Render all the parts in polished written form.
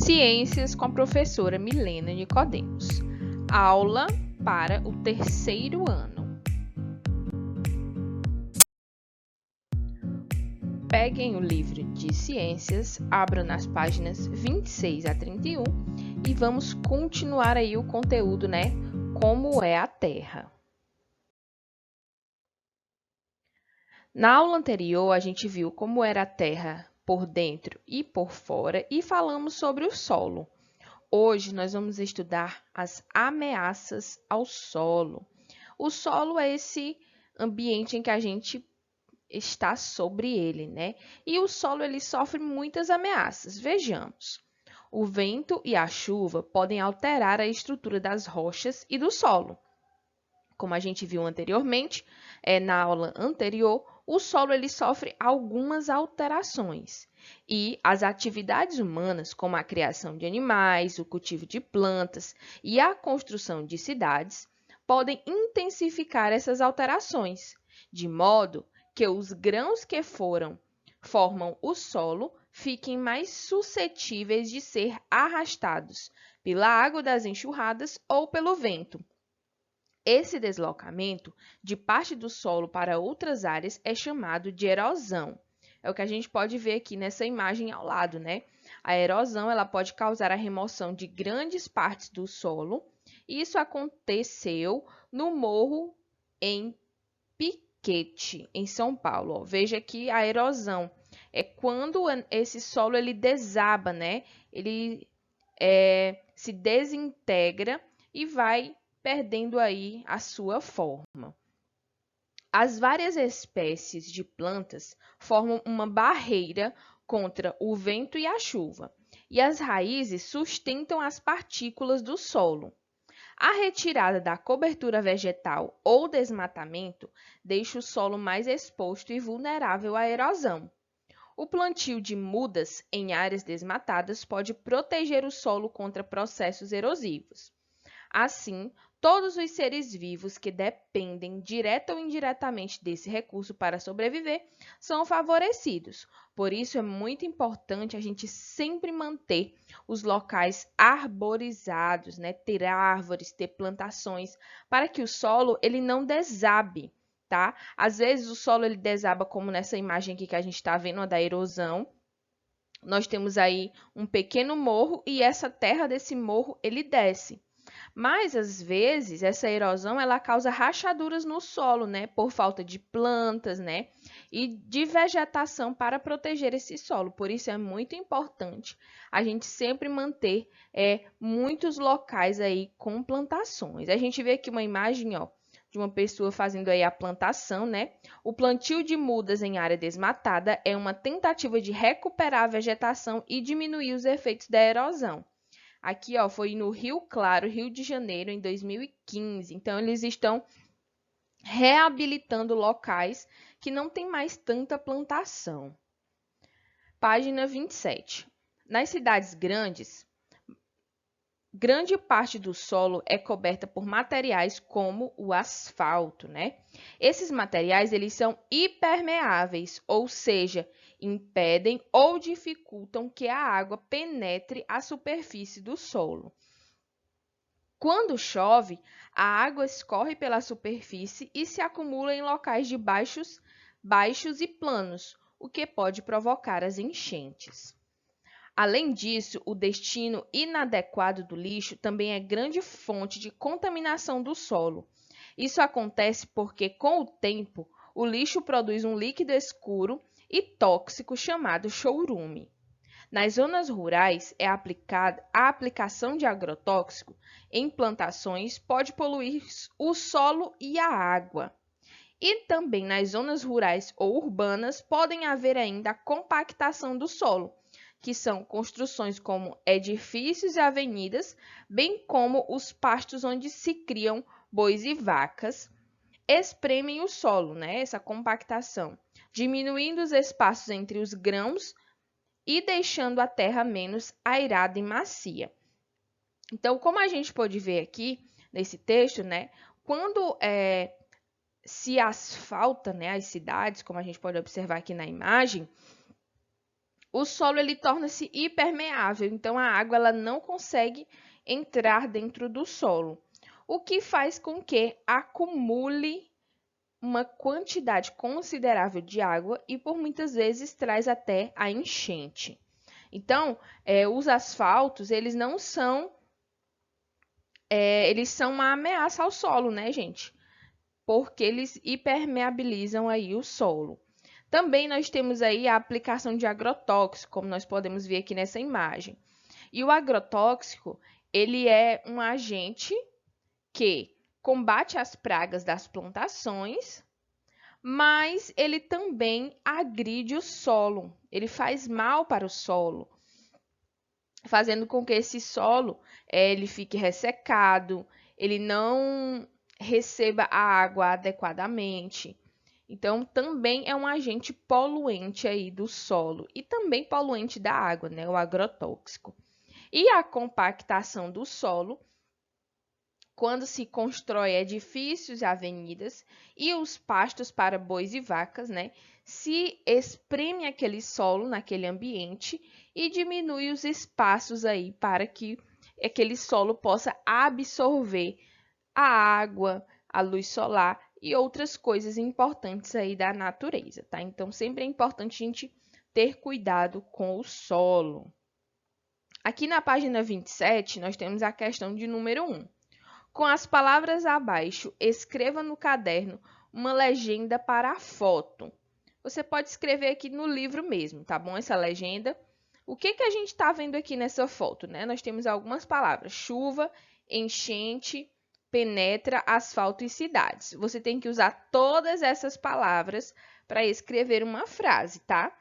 Ciências com a professora Milena Nicodemos. Aula para o terceiro ano. Peguem o livro de ciências, abram nas páginas 26 a 31 e vamos continuar aí o conteúdo, Como é a Terra. Na aula anterior, a gente viu como era a Terra por dentro e por fora e falamos sobre o solo. Hoje nós vamos estudar as ameaças ao solo. O solo é esse ambiente em que a gente está sobre ele, E o solo ele sofre muitas ameaças. Vejamos. O vento e a chuva podem alterar a estrutura das rochas e do solo. Como a gente viu anteriormente, na aula anterior, o solo ele sofre algumas alterações. E as atividades humanas, como a criação de animais, o cultivo de plantas e a construção de cidades, podem intensificar essas alterações, de modo que os grãos que formam o solo fiquem mais suscetíveis de ser arrastados pela água das enxurradas ou pelo vento. Esse deslocamento de parte do solo para outras áreas é chamado de erosão. É o que a gente pode ver aqui nessa imagem ao lado, A erosão ela pode causar a remoção de grandes partes do solo. Isso aconteceu no Morro em Piquete, em São Paulo. Veja que a erosão é quando esse solo ele desaba, Ele se desintegra e vai perdendo aí a sua forma. As várias espécies de plantas formam uma barreira contra o vento e a chuva, e as raízes sustentam as partículas do solo. A retirada da cobertura vegetal ou desmatamento deixa o solo mais exposto e vulnerável à erosão. O plantio de mudas em áreas desmatadas pode proteger o solo contra processos erosivos. Assim, todos os seres vivos que dependem direta ou indiretamente desse recurso para sobreviver são favorecidos. Por isso, é muito importante a gente sempre manter os locais arborizados, ter árvores, ter plantações, para que o solo ele não desabe, tá? Às vezes o solo ele desaba, como nessa imagem aqui que a gente está vendo, a da erosão. Nós temos aí um pequeno morro e essa terra desse morro ele desce. Mas, às vezes, essa erosão ela causa rachaduras no solo, por falta de plantas, e de vegetação para proteger esse solo. Por isso, é muito importante a gente sempre manter muitos locais aí com plantações. A gente vê aqui uma imagem, de uma pessoa fazendo aí a plantação, O plantio de mudas em área desmatada é uma tentativa de recuperar a vegetação e diminuir os efeitos da erosão. Aqui, foi no Rio Claro, Rio de Janeiro, em 2015. Então, eles estão reabilitando locais que não tem mais tanta plantação. Página 27. Nas cidades grandes, grande parte do solo é coberta por materiais como o asfalto, Esses materiais, eles são hipermeáveis, ou seja, impedem ou dificultam que a água penetre a superfície do solo. Quando chove, a água escorre pela superfície e se acumula em locais de baixos e planos, o que pode provocar as enchentes. Além disso, o destino inadequado do lixo também é grande fonte de contaminação do solo. Isso acontece porque, com o tempo, o lixo produz um líquido escuro e tóxico chamado chorume. Nas zonas rurais, a aplicação de agrotóxico em plantações pode poluir o solo e a água. E também nas zonas rurais ou urbanas podem haver ainda a compactação do solo, que são construções como edifícios e avenidas, bem como os pastos onde se criam bois e vacas, espremem o solo, essa compactação, diminuindo os espaços entre os grãos e deixando a terra menos airada e macia. Então, como a gente pode ver aqui nesse texto, quando se asfalta, as cidades, como a gente pode observar aqui na imagem, o solo ele torna-se hipermeável, então a água ela não consegue entrar dentro do solo, o que faz com que acumule uma quantidade considerável de água e por muitas vezes traz até a enchente. Então, os asfaltos, eles são uma ameaça ao solo, né, gente? Porque eles hipermeabilizam aí o solo. Também nós temos aí a aplicação de agrotóxico, como nós podemos ver aqui nessa imagem. E o agrotóxico, ele é um agente que combate as pragas das plantações, mas ele também agride o solo. Ele faz mal para o solo, fazendo com que esse solo ele fique ressecado, ele não receba a água adequadamente. Então, também é um agente poluente aí do solo e também poluente da água, né, o agrotóxico. E a compactação do solo, quando se constrói edifícios e avenidas e os pastos para bois e vacas, né, se espreme aquele solo naquele ambiente e diminui os espaços aí para que aquele solo possa absorver a água, a luz solar e outras coisas importantes aí da natureza, tá? Então, sempre é importante a gente ter cuidado com o solo. Aqui na página 27, nós temos a questão de número 1. Com as palavras abaixo, escreva no caderno uma legenda para a foto. Você pode escrever aqui no livro mesmo, tá bom? Essa legenda. O que a gente está vendo aqui nessa foto, né? Nós temos algumas palavras: chuva, enchente, penetra, asfalto e cidades. Você tem que usar todas essas palavras para escrever uma frase, tá?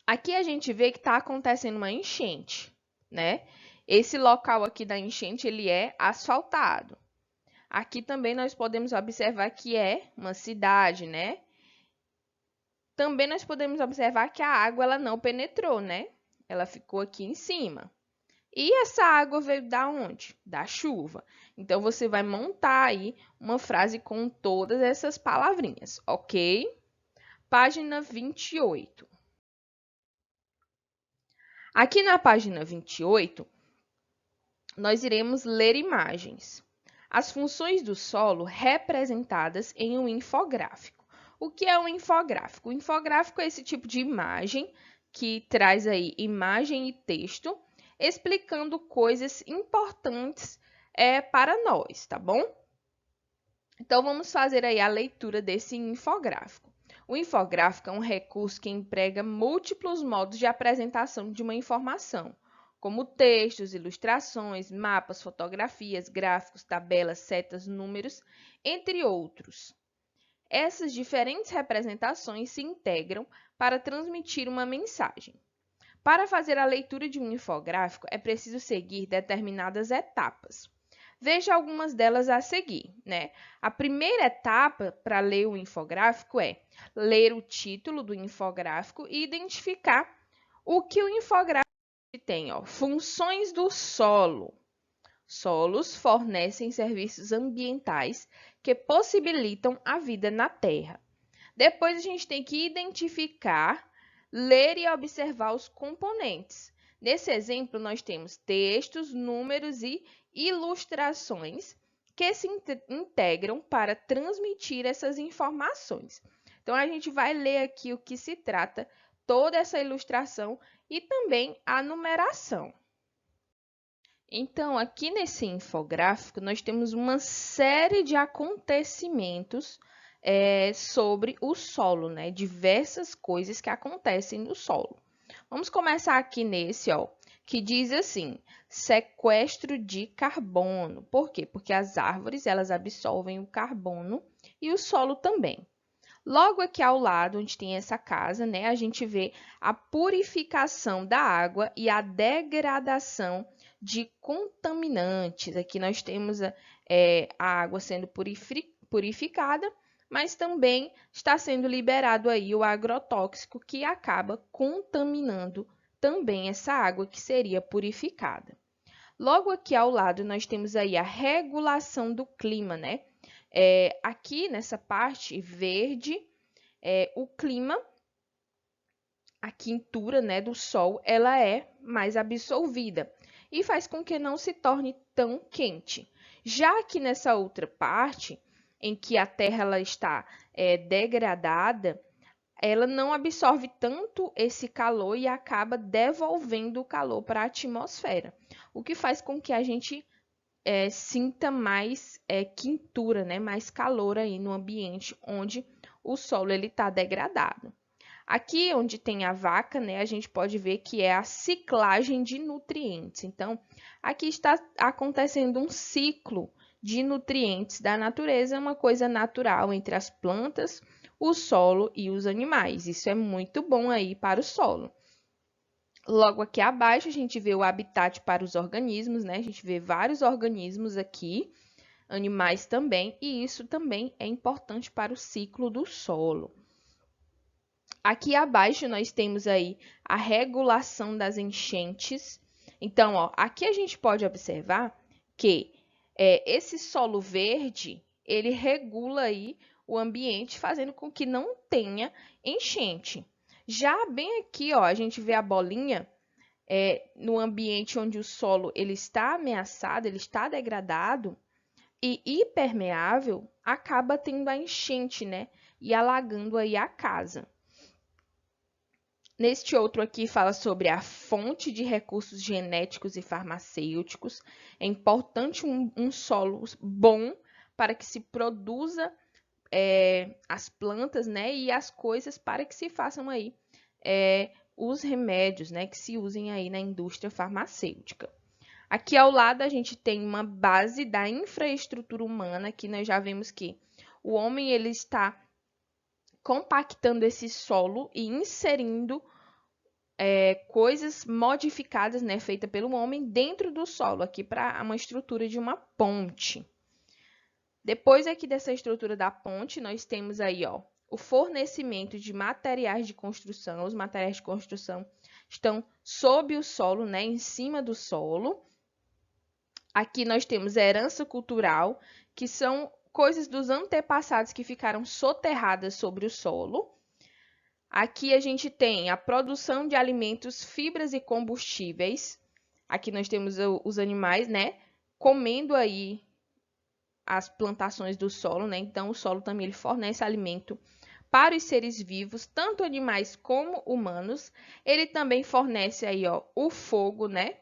Aqui a gente vê que está acontecendo uma enchente, né? Esse local aqui da enchente, ele é asfaltado. Aqui também nós podemos observar que é uma cidade, né? Também nós podemos observar que a água ela não penetrou, né? Ela ficou aqui em cima. E essa água veio da onde? Da chuva. Então, você vai montar aí uma frase com todas essas palavrinhas, ok? Página 28. Aqui na página 28, nós iremos ler imagens. As funções do solo representadas em um infográfico. O que é um infográfico? O infográfico é esse tipo de imagem que traz aí imagem e texto explicando coisas importantes para nós, tá bom? Então, vamos fazer aí a leitura desse infográfico. O infográfico é um recurso que emprega múltiplos modos de apresentação de uma informação, como textos, ilustrações, mapas, fotografias, gráficos, tabelas, setas, números, entre outros. Essas diferentes representações se integram para transmitir uma mensagem. Para fazer a leitura de um infográfico, é preciso seguir determinadas etapas. Veja algumas delas a seguir, né? A primeira etapa para ler o infográfico é ler o título do infográfico e identificar o que o infográfico tem, ó. Funções do solo. Solos fornecem serviços ambientais que possibilitam a vida na Terra. Depois a gente tem que identificar, ler e observar os componentes. Nesse exemplo, nós temos textos, números e ilustrações que se integram para transmitir essas informações. Então, a gente vai ler aqui o que se trata, toda essa ilustração e também a numeração. Então, aqui nesse infográfico, nós temos uma série de acontecimentos sobre o solo, né? Diversas coisas que acontecem no solo. Vamos começar aqui nesse, ó, que diz assim, sequestro de carbono. Por quê? Porque as árvores, elas absorvem o carbono e o solo também. Logo aqui ao lado, onde tem essa casa, né, a gente vê a purificação da água e a degradação de contaminantes. Aqui nós temos a água sendo purificada, mas também está sendo liberado aí o agrotóxico que acaba contaminando também essa água que seria purificada. Logo aqui ao lado nós temos aí a regulação do clima, né? Aqui nessa parte verde, o clima, a quintura, né, do Sol, ela é mais absolvida e faz com que não se torne tão quente. Já que nessa outra parte, em que a Terra ela está degradada, ela não absorve tanto esse calor e acaba devolvendo o calor para a atmosfera, o que faz com que a gente sinta mais quintura, né, mais calor aí no ambiente onde o solo ele está degradado. Aqui onde tem a vaca, né, a gente pode ver que é a ciclagem de nutrientes. Então, aqui está acontecendo um ciclo de nutrientes da natureza, uma coisa natural entre as plantas, o solo e os animais. Isso é muito bom aí para o solo. Logo aqui abaixo, a gente vê o habitat para os organismos, né? A gente vê vários organismos aqui, animais também, e isso também é importante para o ciclo do solo. Aqui abaixo nós temos aí a regulação das enchentes. Então, ó, aqui a gente pode observar que esse solo verde, ele regula aí o ambiente, fazendo com que não tenha enchente. Já bem aqui, ó, a gente vê a bolinha no ambiente onde o solo ele está ameaçado, ele está degradado e hipermeável, acaba tendo a enchente, né? E alagando aí a casa. Neste outro aqui fala sobre a fonte de recursos genéticos e farmacêuticos. É importante um solo bom para que se produza as plantas, né, e as coisas para que se façam aí os remédios, né, que se usem aí na indústria farmacêutica. Aqui ao lado a gente tem uma base da infraestrutura humana, que nós já vemos que o homem ele está compactando esse solo e inserindo coisas modificadas, né, feitas pelo homem dentro do solo, aqui para uma estrutura de uma ponte. Depois aqui dessa estrutura da ponte, nós temos aí, ó, o fornecimento de materiais de construção. Os materiais de construção estão sob o solo, né, em cima do solo. Aqui nós temos herança cultural, que são coisas dos antepassados que ficaram soterradas sobre o solo. Aqui a gente tem a produção de alimentos, fibras e combustíveis. Aqui nós temos os animais, né, comendo aí as plantações do solo, né? Então, o solo também ele fornece alimento para os seres vivos, tanto animais como humanos. Ele também fornece aí, ó, o fogo, né?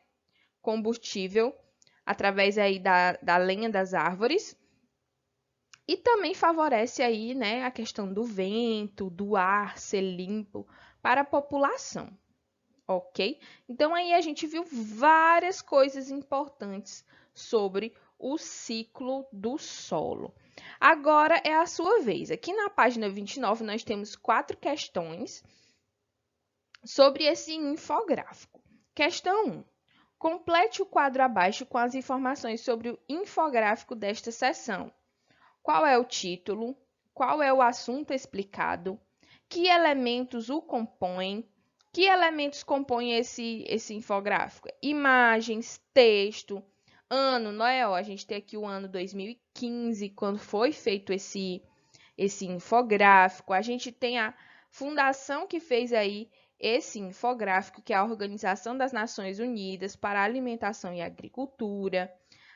Combustível, através aí da lenha das árvores. E também favorece aí, né, a questão do vento, do ar ser limpo para a população, ok? Então, aí a gente viu várias coisas importantes sobre o ciclo do solo. Agora é a sua vez. Aqui na página 29, nós temos 4 questões sobre esse infográfico. Questão 1. Complete o quadro abaixo com as informações sobre o infográfico desta seção. Qual é o título? Qual é o assunto explicado? Que elementos o compõem? Que elementos compõem esse infográfico? Imagens, texto, ano, Noel, a gente tem aqui o ano 2015, quando foi feito esse infográfico. A gente tem a fundação que fez aí esse infográfico, que é a Organização das Nações Unidas para a Alimentação e Agricultura.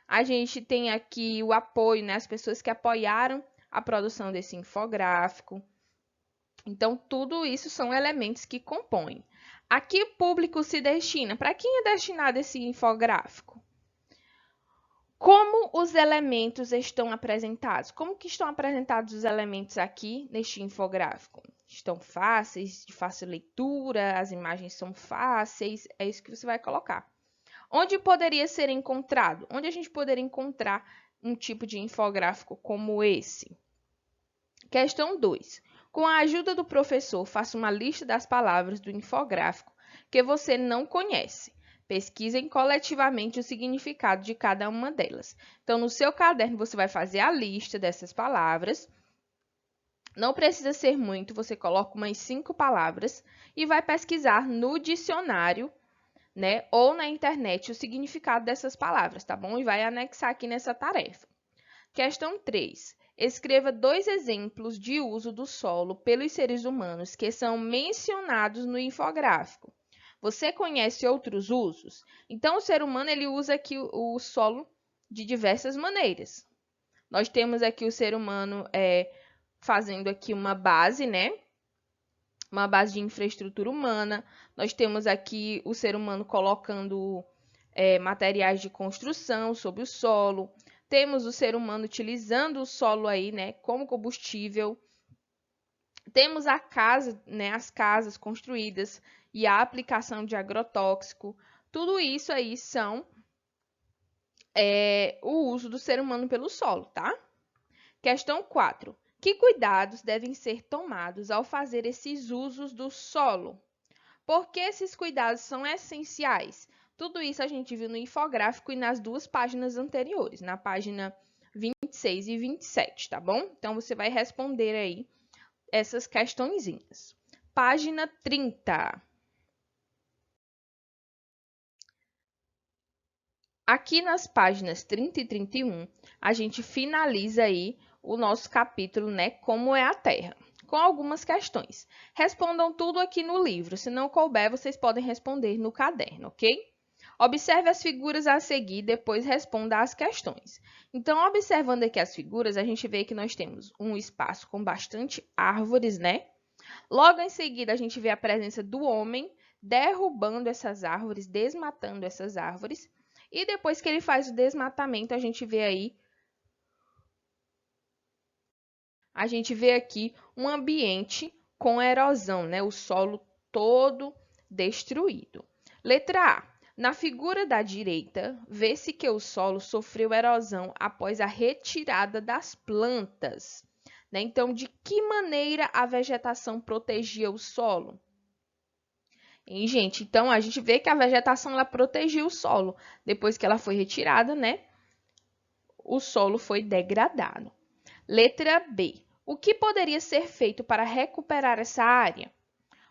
A gente tem aqui o apoio, né, as pessoas que apoiaram a produção desse infográfico. Então, tudo isso são elementos que compõem. A que público se destina? Para quem é destinado esse infográfico? Como os elementos estão apresentados? Como que estão apresentados os elementos aqui neste infográfico? Estão fáceis, de fácil leitura, as imagens são fáceis, é isso que você vai colocar. Onde poderia ser encontrado? Onde a gente poderia encontrar um tipo de infográfico como esse? Questão 2. Com a ajuda do professor, faça uma lista das palavras do infográfico que você não conhece. Pesquisem coletivamente o significado de cada uma delas. Então, no seu caderno, você vai fazer a lista dessas palavras. Não precisa ser muito, você coloca umas 5 palavras e vai pesquisar no dicionário, né, ou na internet o significado dessas palavras, tá bom? E vai anexar aqui nessa tarefa. Questão 3. Escreva 2 exemplos de uso do solo pelos seres humanos que são mencionados no infográfico. Você conhece outros usos? Então, o ser humano ele usa aqui o solo de diversas maneiras. Nós temos aqui o ser humano fazendo aqui uma base, né? Uma base de infraestrutura humana. Nós temos aqui o ser humano colocando materiais de construção sobre o solo. Temos o ser humano utilizando o solo aí, né, como combustível. Temos a casa, né, as casas construídas e a aplicação de agrotóxico. Tudo isso aí são o uso do ser humano pelo solo, tá? Questão 4. Que cuidados devem ser tomados ao fazer esses usos do solo? Por que esses cuidados são essenciais? Tudo isso a gente viu no infográfico e nas 2 páginas anteriores, na página 26 e 27, tá bom? Então, você vai responder aí essas questõezinhas. Página 30. Aqui nas páginas 30 e 31, a gente finaliza aí o nosso capítulo, né, como é a Terra, com algumas questões. Respondam tudo aqui no livro, se não couber, vocês podem responder no caderno, ok? Observe as figuras a seguir, depois responda às questões. Então, observando aqui as figuras, a gente vê que nós temos um espaço com bastante árvores, né? Logo em seguida, a gente vê a presença do homem derrubando essas árvores, desmatando essas árvores. E depois que ele faz o desmatamento, a gente vê aqui um ambiente com erosão, né? O solo todo destruído. Letra A. Na figura da direita, vê-se que o solo sofreu erosão após a retirada das plantas, né? Então, de que maneira a vegetação protegia o solo? Gente, então a gente vê que a vegetação ela protegia o solo. Depois que ela foi retirada, né? O solo foi degradado. Letra B. O que poderia ser feito para recuperar essa área?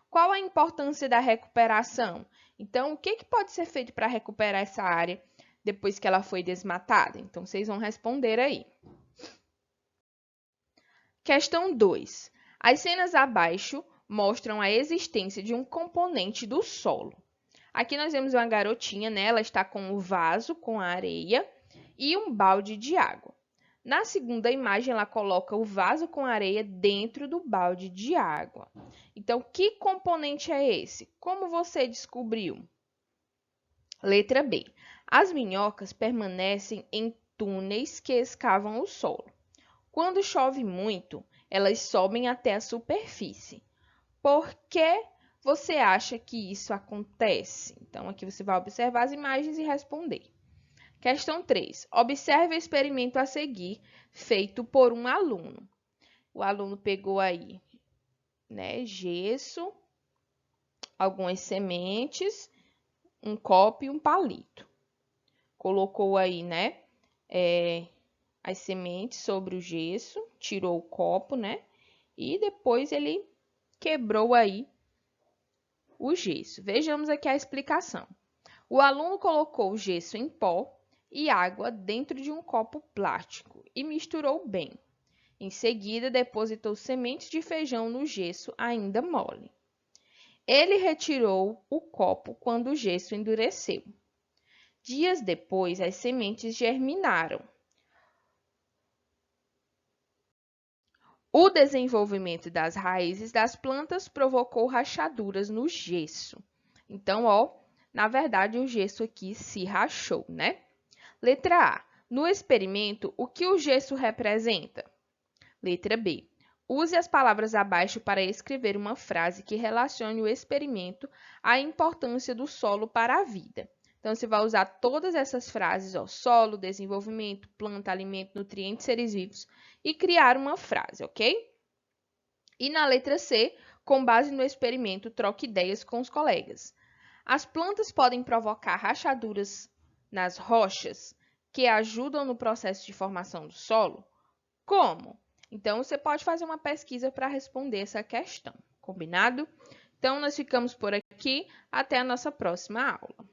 Qual a importância da recuperação? Então, o que pode ser feito para recuperar essa área depois que ela foi desmatada? Então, vocês vão responder aí. Questão 2. As cenas abaixo mostram a existência de um componente do solo. Aqui nós vemos uma garotinha, né? Ela está com um vaso com areia e um balde de água. Na segunda imagem, ela coloca o vaso com areia dentro do balde de água. Então, que componente é esse? Como você descobriu? Letra B. As minhocas permanecem em túneis que escavam o solo. Quando chove muito, elas sobem até a superfície. Por que você acha que isso acontece? Então, aqui você vai observar as imagens e responder. Questão 3. Observe o experimento a seguir, feito por um aluno. O aluno pegou aí, né, gesso, algumas sementes, um copo e um palito. Colocou aí, né, as sementes sobre o gesso, tirou o copo, né, e depois ele quebrou aí o gesso. Vejamos aqui a explicação. O aluno colocou o gesso em pó e água dentro de um copo plástico e misturou bem. Em seguida, depositou sementes de feijão no gesso ainda mole. Ele retirou o copo quando o gesso endureceu. Dias depois, as sementes germinaram. O desenvolvimento das raízes das plantas provocou rachaduras no gesso. Então, na verdade, o gesso aqui se rachou, né? Letra A. No experimento, o que o gesso representa? Letra B. Use as palavras abaixo para escrever uma frase que relacione o experimento à importância do solo para a vida. Então, você vai usar todas essas frases, solo, desenvolvimento, planta, alimento, nutrientes, seres vivos, e criar uma frase, ok? E na letra C, com base no experimento, troque ideias com os colegas. As plantas podem provocar rachaduras nas rochas que ajudam no processo de formação do solo? Como? Então, você pode fazer uma pesquisa para responder essa questão, combinado? Então, nós ficamos por aqui. Até a nossa próxima aula.